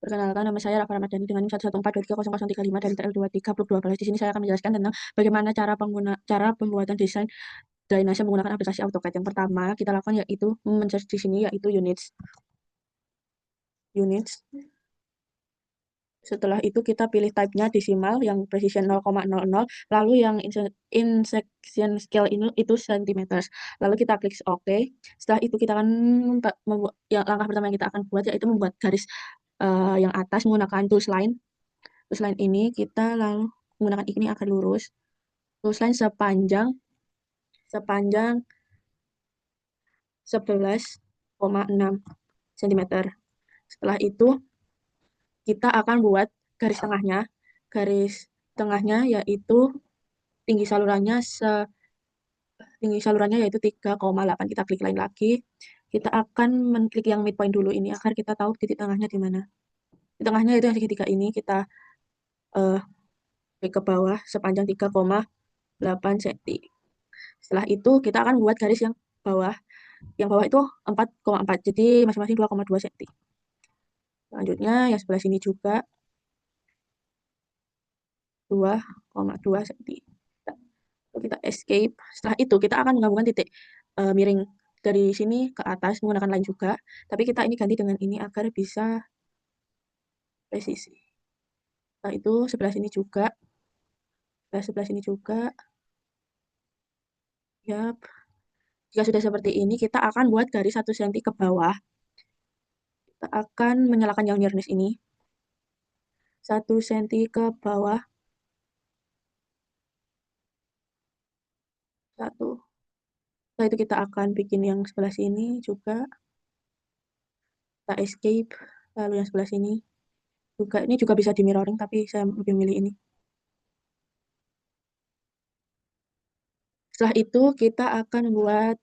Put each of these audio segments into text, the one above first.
Perkenalkan, nama saya Rafa Ramadhani dengan NIM 114230035 dari TL23 Blok 12. Di sini saya akan menjelaskan tentang bagaimana cara pembuatan desain drainase menggunakan aplikasi AutoCAD. Yang pertama kita lakukan yaitu men-search di sini yaitu units. Setelah itu kita pilih type-nya desimal yang precision 0,00, lalu yang in section scale ini itu centimeters. Lalu kita klik OK. Setelah itu kita akan yang langkah pertama yang kita akan buat yaitu membuat garis yang atas menggunakan tools line. Tools line ini kita lalu menggunakan ini akan lurus. Tools line sepanjang 11,6 cm. Setelah itu kita akan buat garis tengahnya. Garis tengahnya yaitu tinggi salurannya yaitu 3,8. Kita klik lain lagi. Kita akan menklik yang midpoint dulu ini agar kita tahu titik tengahnya di mana. Di tengahnya itu yang segitiga ini kita klik ke bawah sepanjang 3,8 cm. Setelah itu kita akan buat garis yang bawah. Yang bawah itu 4,4. Jadi masing-masing 2,2 cm. Selanjutnya yang sebelah sini juga 2,2 cm. Kita escape. Setelah itu kita akan menggabungkan titik miring dari sini ke atas menggunakan line juga. Tapi kita ini ganti dengan ini agar bisa presisi. Setelah itu sebelah sini juga. Sebelah sini juga. Yap. Jika sudah seperti ini, kita akan buat garis 1 cm ke bawah. Kita akan menyalakan yang nearness ini. 1 cm ke bawah. 1. Setelah itu kita akan bikin yang sebelah sini juga. Kita escape. Lalu yang sebelah sini juga. Ini juga bisa di mirroring, tapi saya lebih milih ini. Setelah itu kita akan buat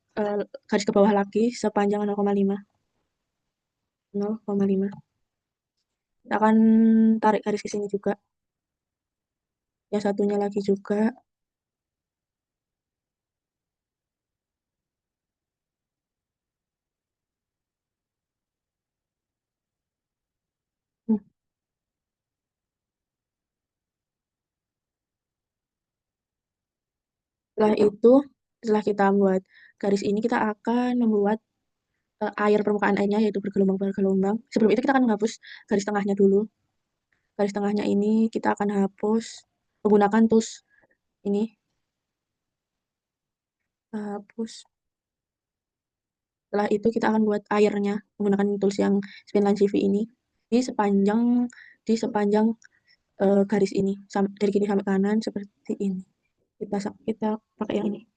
garis ke bawah lagi sepanjang 0,5. 0,5. Kita akan tarik garis ke sini juga. Yang satunya lagi juga. Hmm. Setelah kita buat garis ini, kita akan membuat permukaan airnya yaitu bergelombang-bergelombang. Sebelum itu kita akan menghapus garis tengahnya dulu. Garis tengahnya ini kita akan hapus menggunakan tools ini. Hapus. Setelah itu kita akan buat airnya menggunakan tools yang Spinline CV ini di sepanjang garis ini dari kiri sampai kanan seperti ini. Kita pakai yang ini.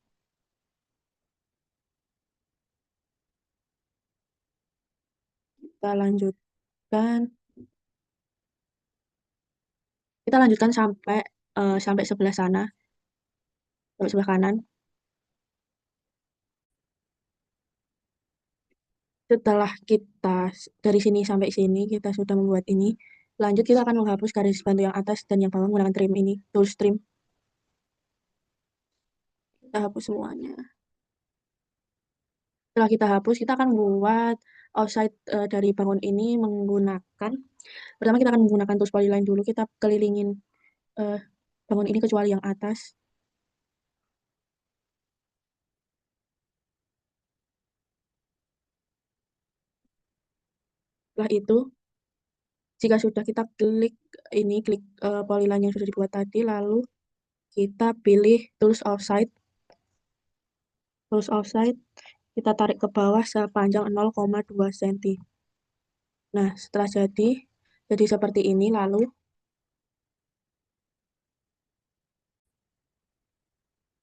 Kita lanjutkan. Kita lanjutkan sampai sebelah sana, sampai sebelah kanan. Setelah kita dari sini sampai sini kita sudah membuat ini. Lanjut kita akan menghapus garis bantu yang atas dan yang bawah menggunakan trim ini, tools trim. Kita hapus semuanya. Setelah kita hapus, kita akan buat outside dari bangun ini menggunakan. Pertama kita akan menggunakan tools polyline dulu. Kita kelilingin bangun ini kecuali yang atas. Setelah itu, jika sudah kita klik polyline yang sudah dibuat tadi, lalu kita pilih tools offside, kita tarik ke bawah sepanjang 0,2 cm. Nah, setelah jadi seperti ini, lalu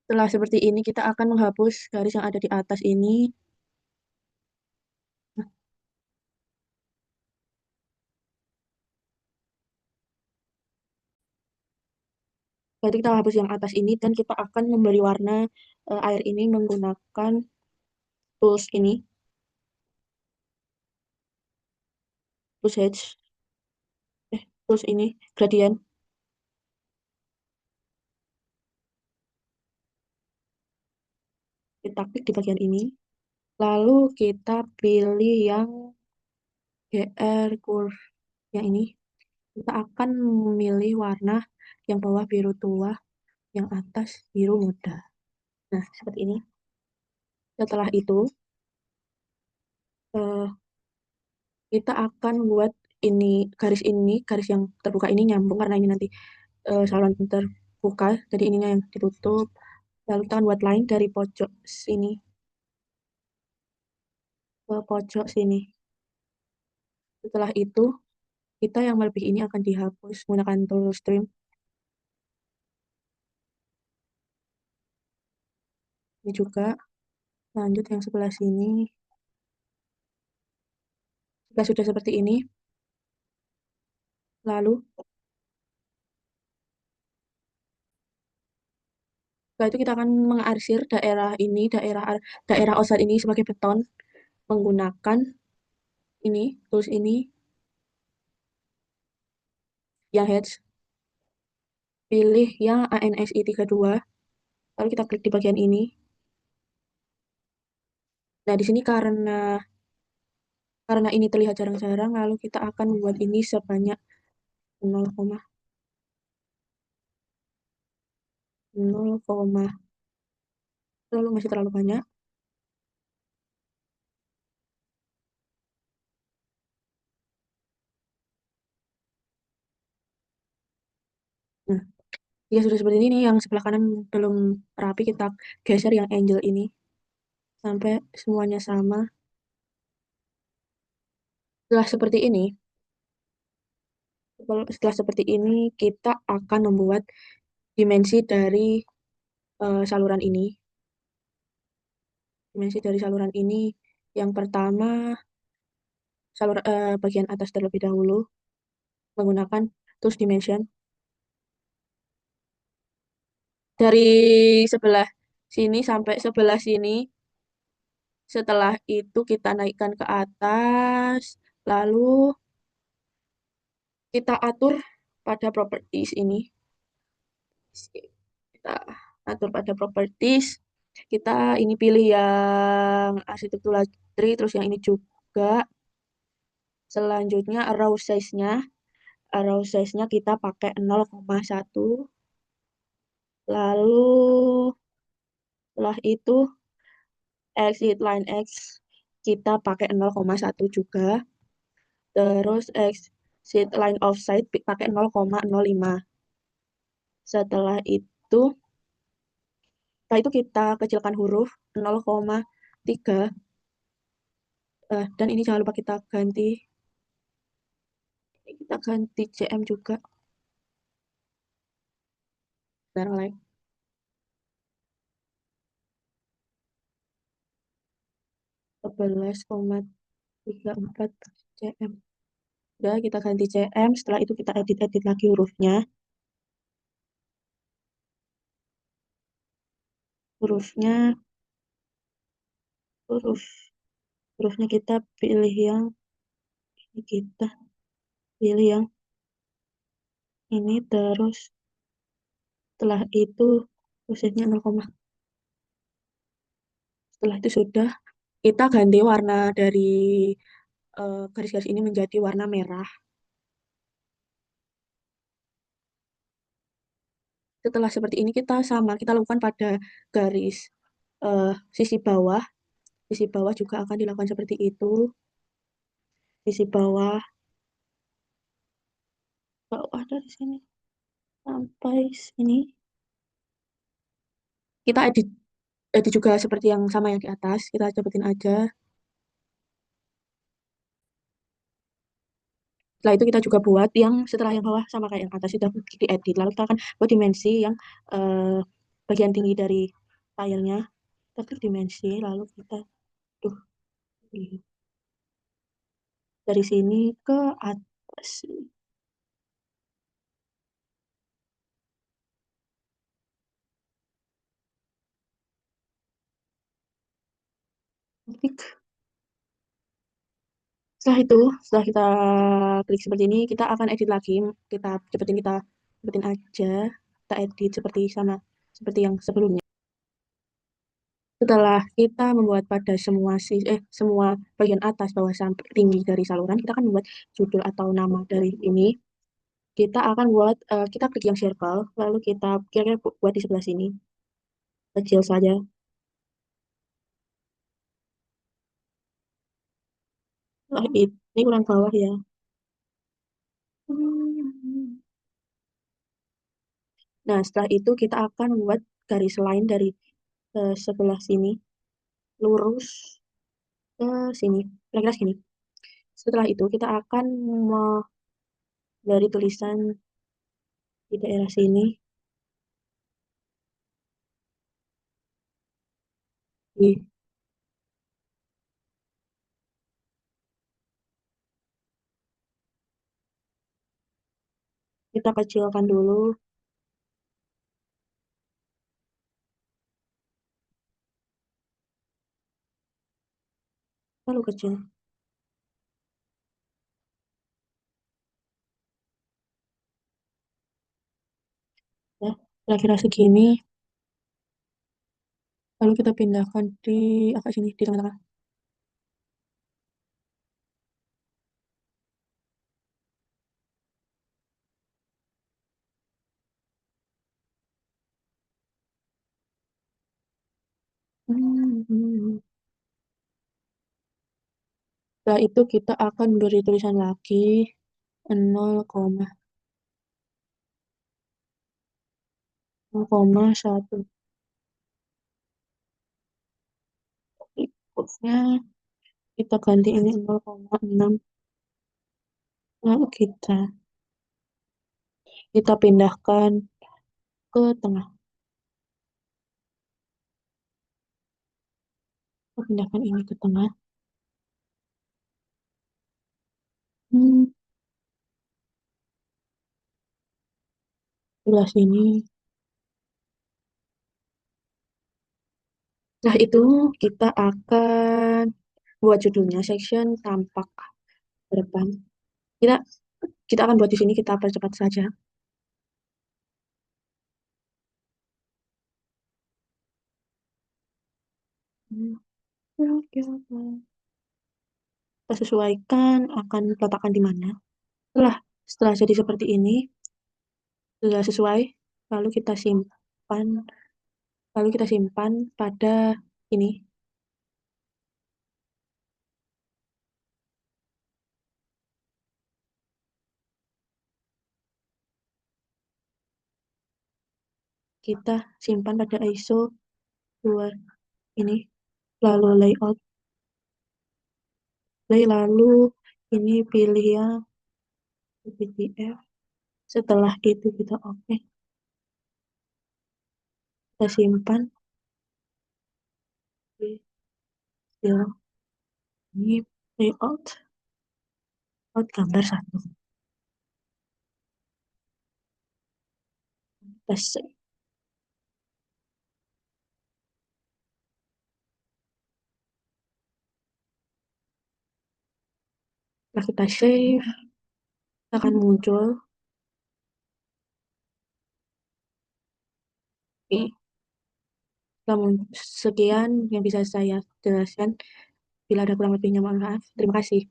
setelah seperti ini kita akan menghapus garis yang ada di atas ini. Nah, jadi kita hapus yang atas ini dan kita akan memberi warna air ini menggunakan tools ini, tools hedge, tools ini, gradient. Kita klik di bagian ini. Lalu kita pilih yang GR curve. yang ini, kita akan memilih warna yang bawah biru tua, yang atas biru muda. Nah, seperti ini. Setelah itu, eh, kita akan buat ini, garis yang terbuka ini nyambung karena ini nanti saluran terbuka, jadi ininya yang ditutup. Lalu kita akan buat line dari pojok sini ke pojok sini. Setelah itu, kita yang lebih ini akan dihapus menggunakan tool stream. Ini juga lanjut yang sebelah sini. Jika sudah seperti ini, lalu setelah itu kita akan mengarsir daerah ini, daerah outside ini sebagai beton menggunakan tools ini yang hedge. Pilih yang ANSI 32, lalu kita klik di bagian ini. Nah, di sini karena ini terlihat jarang-jarang, lalu kita akan buat ini sebanyak 0, lalu masih terlalu banyak. Nah, ya sudah seperti ini, yang sebelah kanan belum rapi, kita geser yang angel ini sampai semuanya sama. Setelah seperti ini, setelah seperti ini kita akan membuat dimensi dari saluran ini. Dimensi dari saluran ini yang pertama bagian atas terlebih dahulu menggunakan tools dimension dari sebelah sini sampai sebelah sini. Setelah itu kita naikkan ke atas, lalu kita atur pada properties ini. Kita atur pada properties. Kita ini pilih yang arsitektur tree, terus yang ini juga. Selanjutnya arrow size-nya kita pakai 0,1. Lalu setelah itu exit line X kita pakai 0,1 juga. Terus exit line of sight pakai 0,05. Setelah itu kita kecilkan huruf 0,3. Dan ini jangan lupa kita ganti CM juga. Sekarang like 11,34 cm. Udah, kita ganti cm. Setelah itu kita edit-edit lagi hurufnya. Hurufnya, huruf, hurufnya kita pilih yang ini, kita pilih yang ini, terus setelah itu prosesnya 0, setelah itu sudah kita ganti warna dari garis-garis ini menjadi warna merah. Setelah seperti ini kita lakukan pada garis eh, sisi bawah. Sisi bawah juga akan dilakukan seperti itu. Sisi bawah dari sini sampai sini. Kita edit juga seperti yang sama yang di atas. Kita cobain aja. Setelah itu kita juga buat yang setelah yang bawah sama kayak yang atas sudah diedit. Lalu kita akan buat dimensi yang eh, bagian tinggi dari filenya. Kita klik dimensi, lalu kita tuh dari sini ke atas. Klik. Setelah kita klik seperti ini, kita akan edit lagi. Kita cepetin aja. Kita edit seperti sama seperti yang sebelumnya. Setelah kita membuat pada semua bagian atas bawah sampai tinggi dari saluran, kita akan membuat judul atau nama dari ini. Kita klik yang circle, lalu kita kira buat di sebelah sini, kecil saja. Ini kurang bawah ya. Nah, setelah itu kita akan membuat garis line dari sebelah sini, lurus ke sini, kira-kira segini. Setelah itu kita akan dari tulisan di daerah sini, di- kita kecilkan dulu, lalu kecil. Ya, kira-kira segini. Lalu kita pindahkan di agak sini, di tengah-tengah. Hmm. Setelah itu kita akan beri tulisan lagi 0,1. Berikutnya kita ganti ini 0,6. Lalu kita pindahkan ke tengah. Kita pindahkan ini ke tengah. Hmm, Sebelah sini. Nah, itu kita akan buat judulnya section tampak ke depan. Kita kita akan buat di sini, kita percepat saja. Hmm, oke, oke. Kita sesuaikan akan letakkan di mana. Setelah setelah jadi seperti ini, sudah sesuai, lalu lalu kita simpan pada ini. Kita simpan pada ISO 2 ini, lalu lalu ini pilih yang PDF. Setelah itu kita oke, kita simpan di file ini, layout gambar satu. Kita save. Setelah kita save, akan muncul. Oke, sekian yang bisa saya jelaskan. Bila ada kurang lebihnya, mohon maaf. Terima kasih.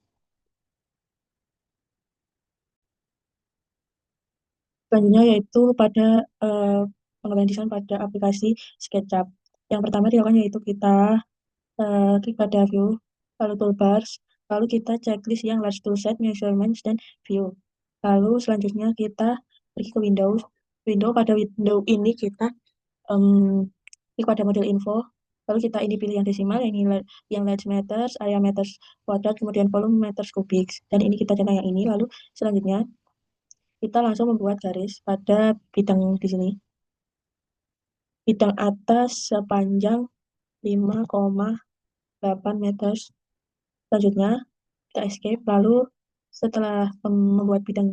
Selanjutnya yaitu pada eh, pengembangan desain pada aplikasi SketchUp. Yang pertama dilakukan yaitu kita klik pada view, lalu toolbars, lalu kita checklist yang large toolset, measurements, dan view. Lalu selanjutnya kita pergi ke Windows. Pada window ini kita em, klik pada model info, lalu kita ini pilih yang desimal, yang large meters, area meters kuadrat, kemudian volume meters kubik. Dan ini kita centang yang ini. Lalu selanjutnya kita langsung membuat garis pada bidang di sini. Bidang atas sepanjang 5,8 meter. Selanjutnya kita escape. Lalu setelah membuat bidang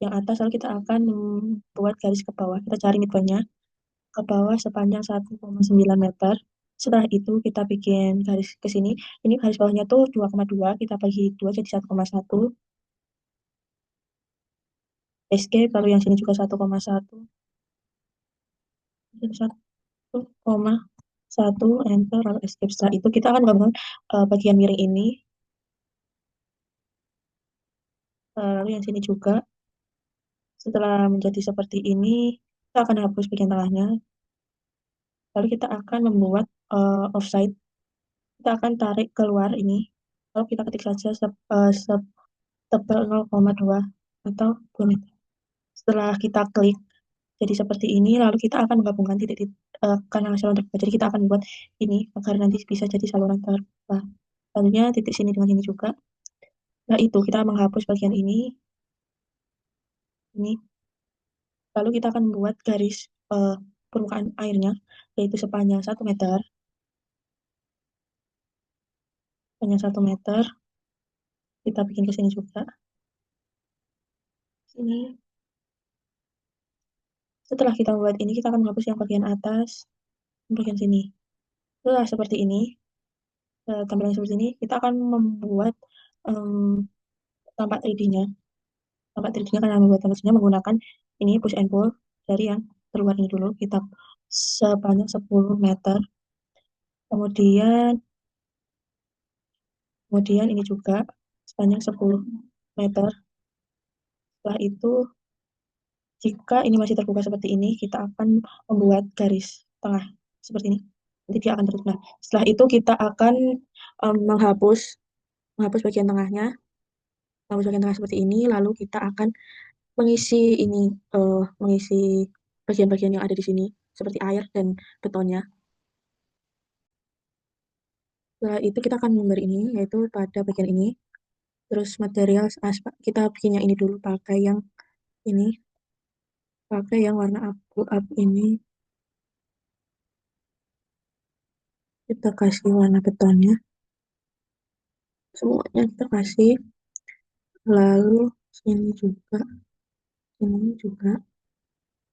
yang atas, lalu kita akan membuat garis ke bawah. Kita cari midpointnya ke bawah sepanjang 1,9 meter. Setelah itu kita bikin garis ke sini. Ini garis bawahnya tuh 2,2. Kita bagi 2 jadi 1,1. Escape. Lalu yang sini juga 1,1. Jadi 1,1. satu, enter, lalu escape. Setelah itu kita akan gabungkan bagian miring ini, lalu yang sini juga. Setelah menjadi seperti ini, kita akan hapus bagian tengahnya. Lalu kita akan membuat offside. Kita akan tarik keluar ini. Lalu kita ketik saja setebal 0,2 atau 2 meter. Setelah kita klik jadi seperti ini, lalu kita akan menggabungkan titik-titik kanal saluran terbuka. Jadi kita akan buat ini agar nanti bisa jadi saluran terbuka. Selanjutnya titik sini dengan ini juga. Nah itu kita menghapus bagian ini. Lalu kita akan membuat garis permukaan airnya, yaitu sepanjang 1 meter. Kita bikin ke sini juga. Sini. Setelah kita membuat ini, kita akan menghapus yang bagian atas, bagian sini. Setelah seperti ini, tampilan seperti ini, kita akan membuat um, tampak 3D-nya. Tampak 3D-nya karena membuat tampak 3D-nya menggunakan ini push and pull dari yang terluar ini dulu. Kita sepanjang 10 meter. Kemudian, kemudian ini juga sepanjang 10 meter. Setelah itu, jika ini masih terbuka seperti ini, kita akan membuat garis tengah seperti ini. Nanti dia akan terus. Nah, setelah itu kita akan menghapus bagian tengahnya, menghapus bagian tengah seperti ini. Lalu kita akan mengisi ini, mengisi bagian-bagian yang ada di sini, seperti air dan betonnya. Setelah itu kita akan memberi ini, yaitu pada bagian ini. Terus material aspal, kita bikin yang ini dulu, ini, pakai yang warna abu-abu ini. Kita kasih warna betonnya, semuanya kita kasih. Lalu sini juga.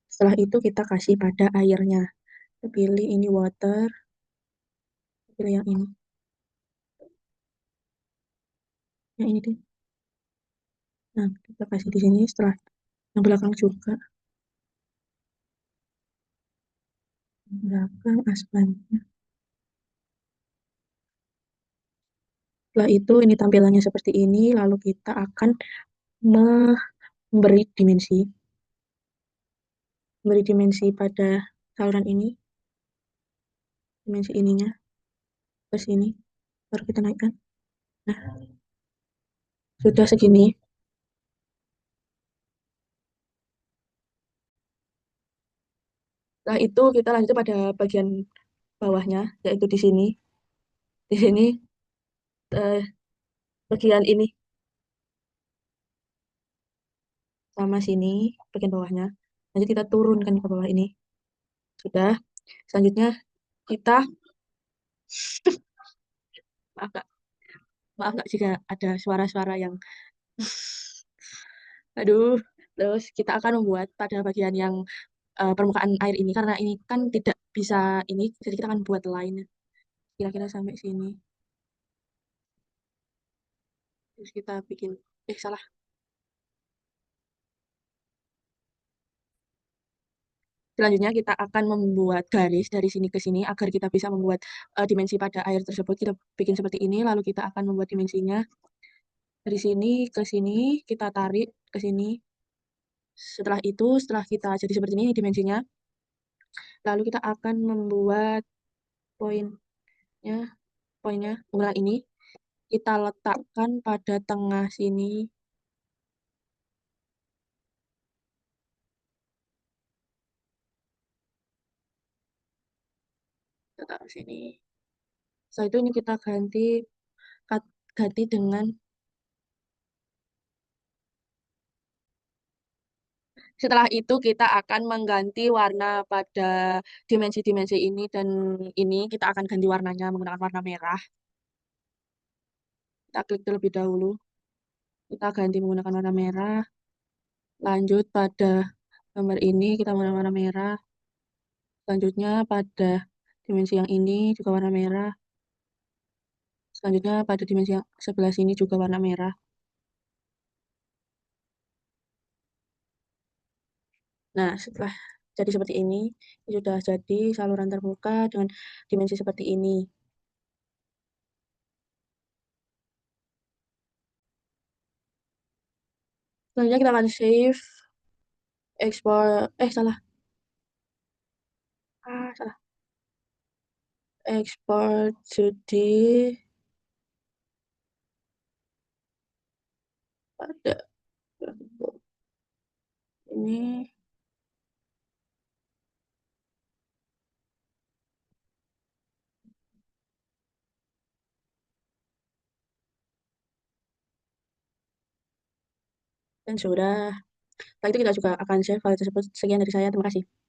Setelah itu kita kasih pada airnya. Kita pilih ini water, pilih yang ini deh. Nah, kita kasih di sini. Setelah yang belakang juga, belakang aspalnya. Setelah itu ini tampilannya seperti ini. Lalu kita akan memberi dimensi pada saluran ini, dimensi ininya ke sini, baru kita naikkan. Nah, sudah segini. Setelah itu kita lanjut pada bagian bawahnya, yaitu di sini. Di sini eh, bagian ini sama sini bagian bawahnya. Nanti kita turunkan ke bawah ini. Sudah. Selanjutnya kita maaf Kak, maaf Kak jika ada suara-suara yang aduh. Terus kita akan membuat pada bagian yang permukaan air ini karena ini kan tidak bisa ini, jadi kita akan buat line kira-kira sampai sini. Terus kita bikin salah. Selanjutnya kita akan membuat garis dari sini ke sini agar kita bisa membuat dimensi pada air tersebut. Kita bikin seperti ini, lalu kita akan membuat dimensinya dari sini ke sini, kita tarik ke sini. Setelah itu, setelah kita jadi seperti ini dimensinya, lalu kita akan membuat poinnya, ukuran ini kita letakkan pada tengah sini. Kita taruh sini. Setelah itu ini kita ganti dengan. Setelah itu kita akan mengganti warna pada dimensi-dimensi ini dan ini kita akan ganti warnanya menggunakan warna merah. Kita klik terlebih dahulu. Kita ganti menggunakan warna merah. Lanjut pada gambar ini kita menggunakan warna merah. Selanjutnya pada dimensi yang ini juga warna merah. Selanjutnya pada dimensi yang sebelah sini juga warna merah. Nah, setelah jadi seperti ini sudah jadi saluran terbuka dengan dimensi seperti ini. Selanjutnya kita akan save, ekspor salah, salah, ekspor jadi pada ini. Dan sudah. Setelah itu kita juga akan save file tersebut. Sekian dari saya, terima kasih.